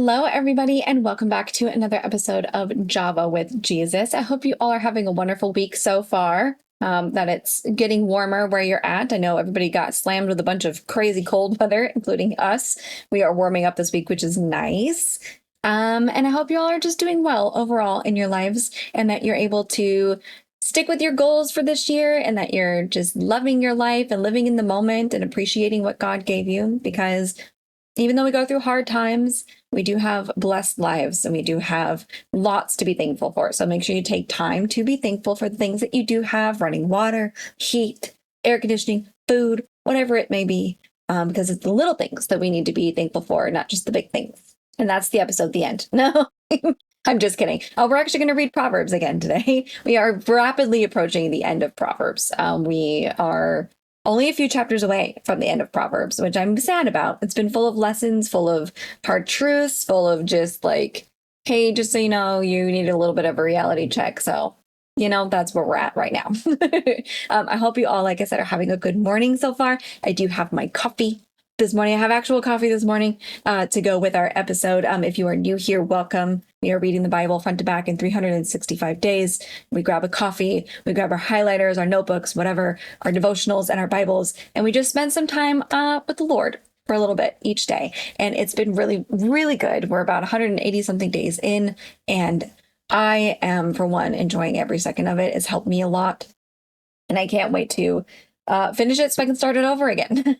Hello, everybody, and welcome back to another episode of Java with Jesus. I hope you all are having a wonderful week so far, that it's getting warmer where you're at. I know everybody got slammed with a bunch of crazy cold weather, including us. We are warming up this week, which is nice. And I hope you all are just doing well overall in your lives and that you're able to stick with your goals for this year and that you're just loving your life and living in the moment and appreciating what God gave you, because even though we go through hard times, we do have blessed lives and we do have lots to be thankful for. So make sure you take time to be thankful for the things that you do have: running water, heat, air conditioning, food, whatever it may be, because it's the little things that we need to be thankful for, not just the big things. And that's the episode, the end. No, I'm just kidding. We're actually going to read Proverbs again today. We are rapidly approaching the end of Proverbs. We are only a few chapters away from the end of Proverbs, which I'm sad about. It's been full of lessons, full of hard truths, full of just like, hey, just so you know, you need a little bit of a reality check. So, that's where we're at right now. I hope you all, like I said, are having a good morning so far. I do have my coffee this morning. I have actual coffee this morning to go with our episode. If you are new here, welcome. We are reading the Bible front to back in 365 days. We grab a coffee, we grab our highlighters, our notebooks, whatever, our devotionals and our Bibles, and we just spend some time with the Lord for a little bit each day. And it's been really, really good. We're about 180 something days in, and I am, for one, enjoying every second of it. It's helped me a lot. And I can't wait to finish it so I can start it over again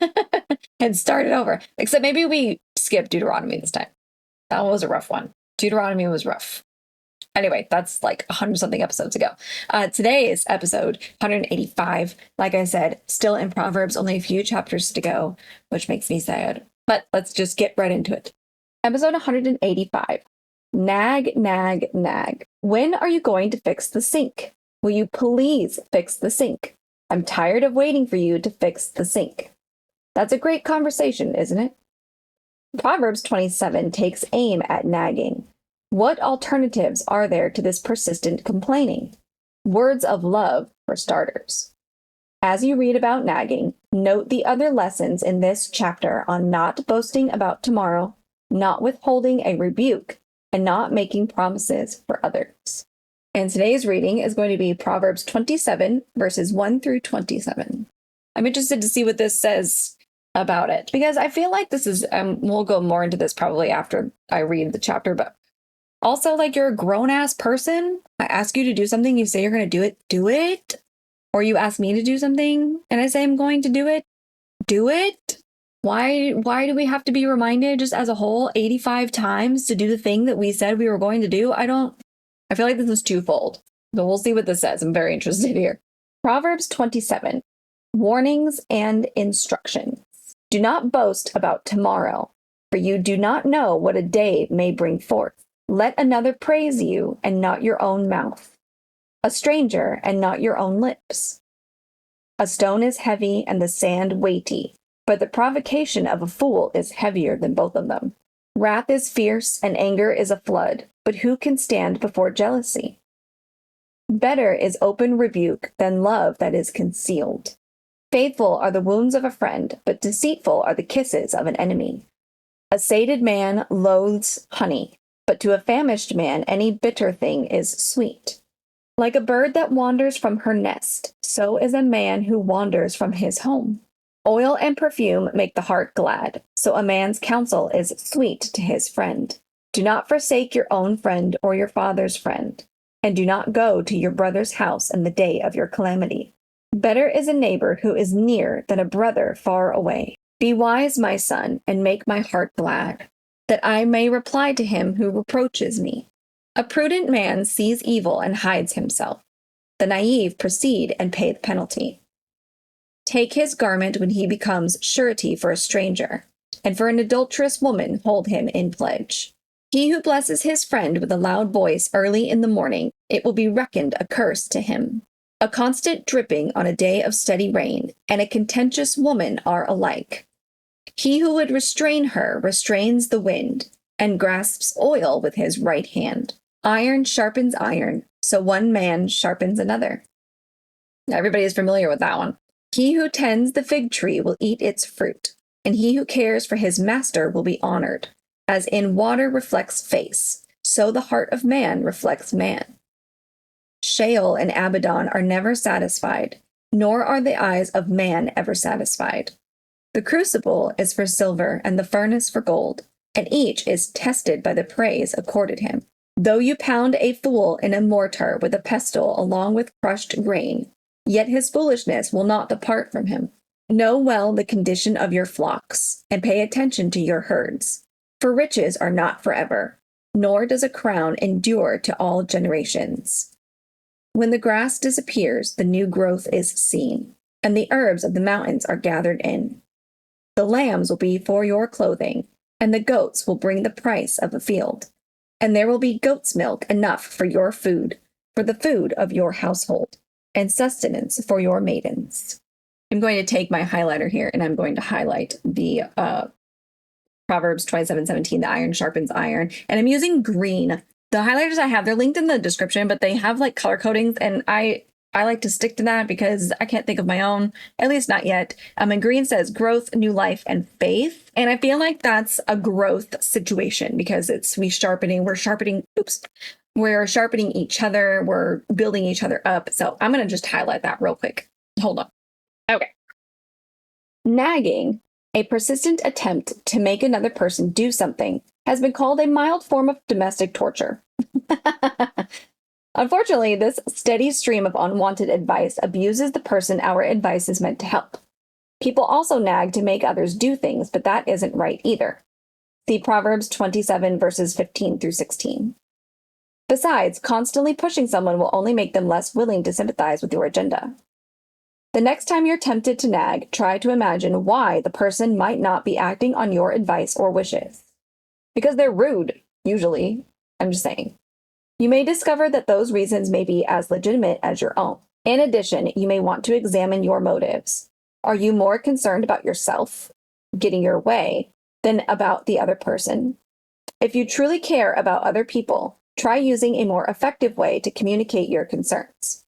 and start it over. Except maybe we skip Deuteronomy this time. That was a rough one. Deuteronomy was rough. Anyway, that's like 100 something episodes ago. Today's episode 185. Like I said, still in Proverbs, only a few chapters to go, which makes me sad. But let's just get right into it. Episode 185. Nag, nag, nag. When are you going to fix the sink? Will you please fix the sink? I'm tired of waiting for you to fix the sink. That's a great conversation, isn't it? Proverbs 27 takes aim at nagging. What alternatives are there to this persistent complaining? Words of love, for starters. As you read about nagging, note the other lessons in this chapter on not boasting about tomorrow, not withholding a rebuke, and not making promises for others. And today's reading is going to be Proverbs 27, verses 1 through 27. I'm interested to see what this says about it, because I feel like this is, we'll go more into this probably after I read the chapter, but also, like, you're a grown-ass person. I ask you to do something, you say you're going to do it. Or you ask me to do something, and I say I'm going to do it. Why do we have to be reminded just as a whole 85 times to do the thing that we said we were going to do? I feel like this is twofold. So we'll see what this says. I'm very interested here. Proverbs 27, warnings and instructions. Do not boast about tomorrow, for you do not know what a day may bring forth. Let another praise you and not your own mouth, a stranger and not your own lips. A stone is heavy and the sand weighty, but the provocation of a fool is heavier than both of them. Wrath is fierce and anger is a flood, but who can stand before jealousy? Better is open rebuke than love that is concealed. Faithful are the wounds of a friend, but deceitful are the kisses of an enemy. A sated man loathes honey, but to a famished man any bitter thing is sweet. Like a bird that wanders from her nest, so is a man who wanders from his home. Oil and perfume make the heart glad, so a man's counsel is sweet to his friend. Do not forsake your own friend or your father's friend, and do not go to your brother's house in the day of your calamity. Better is a neighbor who is near than a brother far away. Be wise, my son, and make my heart glad, that I may reply to him who reproaches me. A prudent man sees evil and hides himself. The naive proceed and pay the penalty. Take his garment when he becomes surety for a stranger, and for an adulterous woman hold him in pledge. He who blesses his friend with a loud voice early in the morning, it will be reckoned a curse to him. A constant dripping on a day of steady rain, and a contentious woman are alike. He who would restrain her restrains the wind, and grasps oil with his right hand. Iron sharpens iron, so one man sharpens another. Everybody is familiar with that one. He who tends the fig tree will eat its fruit, and he who cares for his master will be honored. As in water reflects face, so the heart of man reflects man. Sheol and Abaddon are never satisfied, nor are the eyes of man ever satisfied. The crucible is for silver and the furnace for gold, and each is tested by the praise accorded him. Though you pound a fool in a mortar with a pestle along with crushed grain, yet his foolishness will not depart from him. Know well the condition of your flocks, and pay attention to your herds. For riches are not forever, nor does a crown endure to all generations. When the grass disappears, the new growth is seen, and the herbs of the mountains are gathered in. The lambs will be for your clothing, and the goats will bring the price of a field. And there will be goat's milk enough for your food, for the food of your household, and sustenance for your maidens. I'm going to take my highlighter here, and I'm going to highlight the Proverbs 27:17, the iron sharpens iron. And I'm using green. The highlighters I have, they're linked in the description, but they have like color codings, and I like to stick to that because I can't think of my own, at least not yet. And green says growth, new life, and faith. And I feel like that's a growth situation because we're sharpening each other, we're building each other up. So I'm going to just highlight that real quick. Hold on. Okay. Nagging, a persistent attempt to make another person do something, has been called a mild form of domestic torture. Unfortunately, this steady stream of unwanted advice abuses the person our advice is meant to help. People also nag to make others do things, but that isn't right either. See Proverbs 27 verses 15 through 16. Besides, constantly pushing someone will only make them less willing to sympathize with your agenda. The next time you're tempted to nag, try to imagine why the person might not be acting on your advice or wishes. Because they're rude, usually. I'm just saying. You may discover that those reasons may be as legitimate as your own. In addition, you may want to examine your motives. Are you more concerned about yourself getting your way than about the other person? If you truly care about other people, try using a more effective way to communicate your concerns.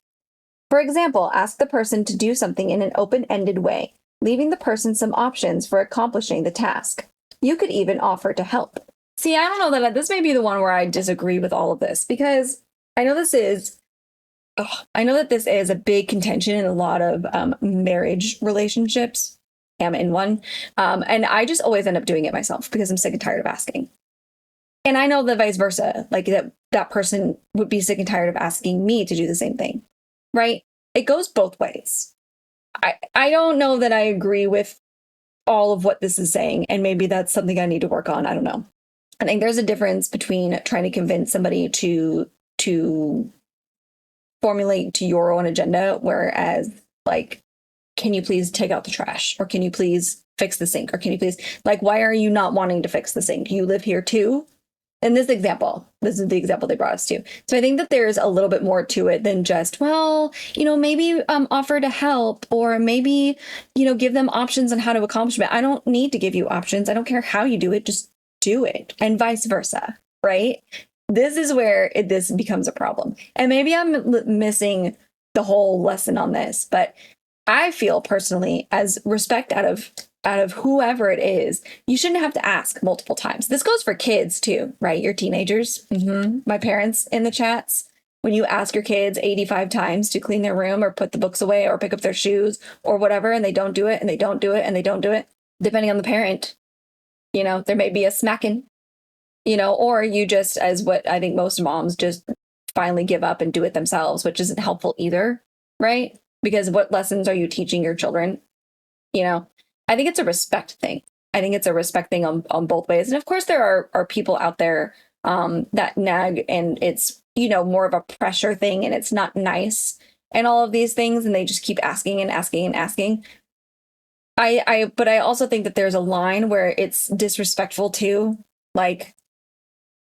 For example, ask the person to do something in an open-ended way, leaving the person some options for accomplishing the task. You could even offer to help. See, I don't know that this may be the one where I disagree with all of this, because I know this is a big contention in a lot of marriage relationships. I'm in one. And I just always end up doing it myself because I'm sick and tired of asking. And I know the vice versa, like that person would be sick and tired of asking me to do the same thing, right? It goes both ways. I don't know that I agree with all of what this is saying, and maybe that's something I need to work on. I don't know. I think there's a difference between trying to convince somebody to formulate to your own agenda, whereas like, can you please take out the trash? Or can you please fix the sink? Or can you please, like, why are you not wanting to fix the sink? You live here too? In this example, this is the example they brought us to. So I think that there's a little bit more to it than just, well, maybe offer to help, or maybe, give them options on how to accomplish it. I don't need to give you options. I don't care how you do it. Just do it, and vice versa, right? This is where this becomes a problem. And maybe I'm missing the whole lesson on this, but I feel personally, as respect out of whoever it is, you shouldn't have to ask multiple times. This goes for kids too, right? Your teenagers, my parents in the chats. When you ask your kids 85 times to clean their room or put the books away or pick up their shoes or whatever, and they don't do it and they don't do it and they don't do it, depending on the parent, there may be a smacking, or you just, as what I think most moms just finally give up and do it themselves, which isn't helpful either, right? Because what lessons are you teaching your children? I think it's a respect thing. I think it's a respect thing on both ways. And of course, there are people out there that nag, and it's, more of a pressure thing, and it's not nice and all of these things. And they just keep asking and asking and asking. But I also think that there's a line where it's disrespectful too. Like,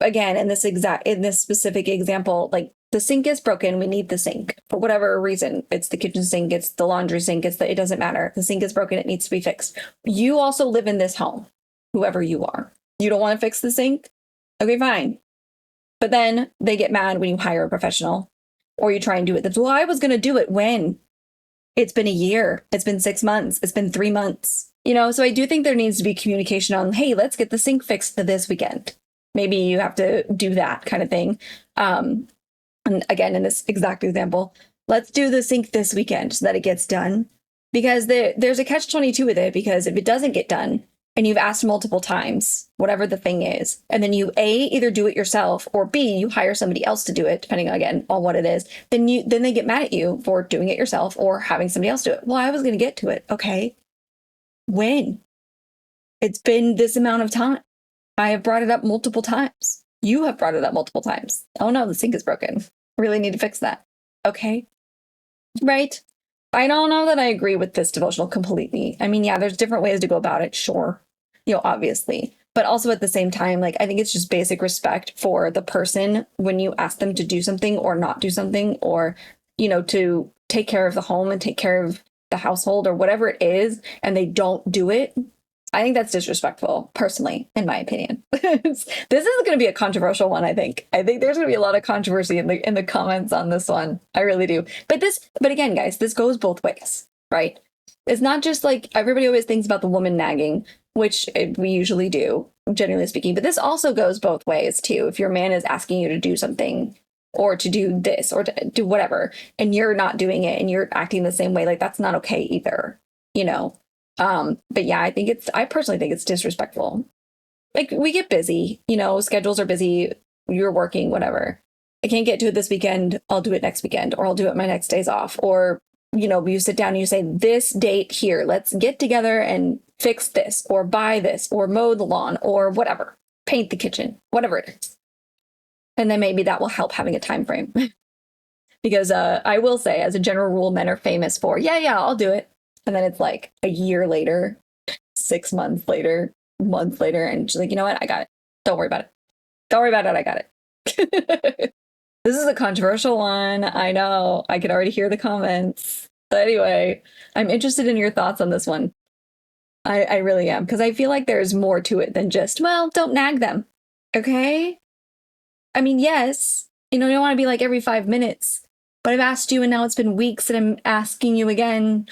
again, in this specific example, like, the sink is broken. We need the sink for whatever reason. It's the kitchen sink. It's the laundry sink. It doesn't matter. The sink is broken. It needs to be fixed. You also live in this home, whoever you are. You don't want to fix the sink? Okay, fine. But then they get mad when you hire a professional, or you try and do it. Well, I was going to do it when it's been a year. It's been 6 months. It's been 3 months. So I do think there needs to be communication on, hey, let's get the sink fixed this weekend. Maybe you have to do that kind of thing. And again, in this exact example, let's do the sink this weekend so that it gets done. Because there's a catch-22 with it, because if it doesn't get done and you've asked multiple times, whatever the thing is, and then you either do it yourself, or B, you hire somebody else to do it, depending again on what it is, then they get mad at you for doing it yourself or having somebody else do it. Well, I was going to get to it. Okay. When? It's been this amount of time. I have brought it up multiple times. You have brought it up multiple times. Oh no, the sink is broken. Really need to fix that. Okay. Right. I don't know that I agree with this devotional completely. I mean, yeah, there's different ways to go about it. Sure. Obviously. But also at the same time, like, I think it's just basic respect for the person when you ask them to do something or not do something, or, to take care of the home and take care of the household or whatever it is, and they don't do it. I think that's disrespectful, personally, in my opinion. This is going to be a controversial one, I think. I think there's going to be a lot of controversy in the comments on this one. I really do. But again, guys, this goes both ways, right? It's not just like everybody always thinks about the woman nagging, which we usually do, generally speaking. But this also goes both ways, too. If your man is asking you to do something or to do this or to do whatever, and you're not doing it and you're acting the same way, like, that's not okay either, But yeah, I personally think it's disrespectful. Like, we get busy, schedules are busy, you're working, whatever. I can't get to it this weekend. I'll do it next weekend, or I'll do it my next days off. Or, you sit down and you say, this date here, let's get together and fix this, or buy this, or mow the lawn, or whatever, paint the kitchen, whatever it is. And then maybe that will help having a time frame. Because I will say, as a general rule, men are famous for, yeah, I'll do it. And then it's like a year later, 6 months later, months later, and she's like, you know what? I got it. Don't worry about it. Don't worry about it. I got it. This is a controversial one. I know. I can already hear the comments. But anyway, I'm interested in your thoughts on this one. I really am. Because I feel like there's more to it than just, well, don't nag them. Okay? I mean, yes, you don't want to be like every 5 minutes. But I've asked you and now it's been weeks and I'm asking you again.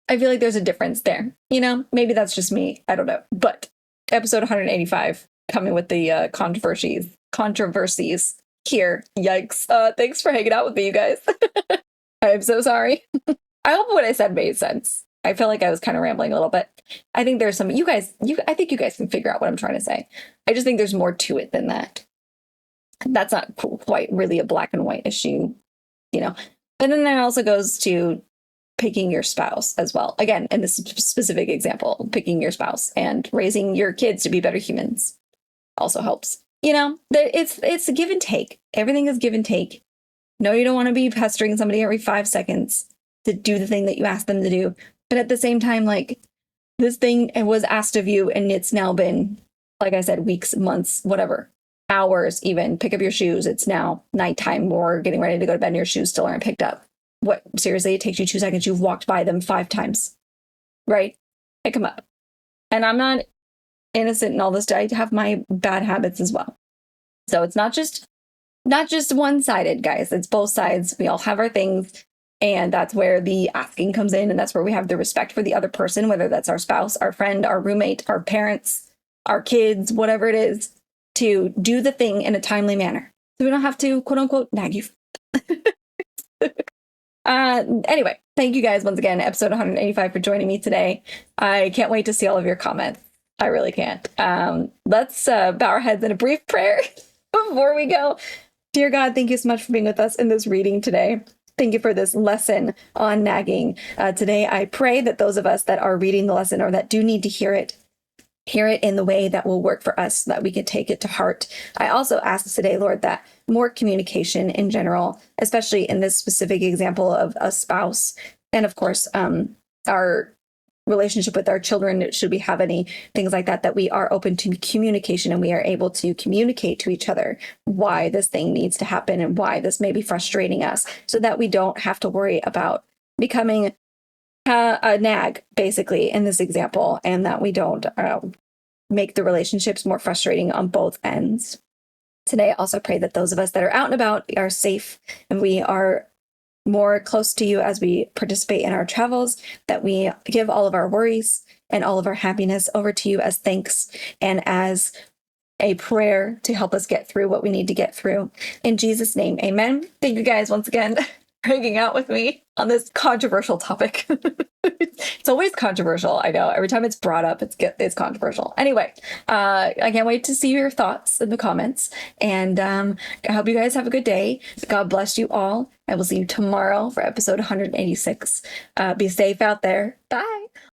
I feel like there's a difference there. Maybe that's just me. I don't know. But episode 185 coming with the controversies here. Yikes. Thanks for hanging out with me, you guys. I'm so sorry. I hope what I said made sense. I feel like I was kind of rambling a little bit. I think there's some, I think you guys can figure out what I'm trying to say. I just think there's more to it than that. That's not quite really a black and white issue, And then there also goes to picking your spouse as well. Again, in this specific example, picking your spouse and raising your kids to be better humans also helps. It's a give and take. Everything is give and take. No, you don't want to be pestering somebody every 5 seconds to do the thing that you asked them to do. But at the same time, like, this thing was asked of you and it's now been, like I said, weeks, months, whatever, hours even. Pick up your shoes. It's now nighttime. We're getting ready to go to bed and your shoes still aren't picked up. What? Seriously, it takes you 2 seconds. You've walked by them 5 times, right? Pick them up. And I'm not innocent in all this. I have my bad habits as well. So it's not just one-sided, guys. It's both sides. We all have our things. And that's where the asking comes in. And that's where we have the respect for the other person, whether that's our spouse, our friend, our roommate, our parents, our kids, whatever it is, to do the thing in a timely manner. So we don't have to, quote unquote, nag you. Anyway, thank you guys once again, episode 185, for joining me today. I can't wait to see all of your comments. I really can't. Let's bow our heads in a brief prayer before we go. Dear God, thank you so much for being with us in this reading today. Thank you for this lesson on nagging. Today, I pray that those of us that are reading the lesson or that do need to hear it in the way that will work for us, so that we can take it to heart. I also ask today, Lord, that more communication in general, especially in this specific example of a spouse, and of course, our relationship with our children, should we have any things like that, that we are open to communication and we are able to communicate to each other why this thing needs to happen and why this may be frustrating us, so that we don't have to worry about becoming a nag, basically, in this example, and that we don't make the relationships more frustrating on both ends. Today, I also pray that those of us that are out and about are safe and we are more close to you as we participate in our travels, that we give all of our worries and all of our happiness over to you as thanks and as a prayer to help us get through what we need to get through. In Jesus' name, amen. Thank you guys once again for hanging out with me on this controversial topic. It's always controversial. I know every time it's brought up, it's controversial. Anyway, I can't wait to see your thoughts in the comments. And I hope you guys have a good day. God bless you all. I will see you tomorrow for episode 186. Be safe out there. Bye.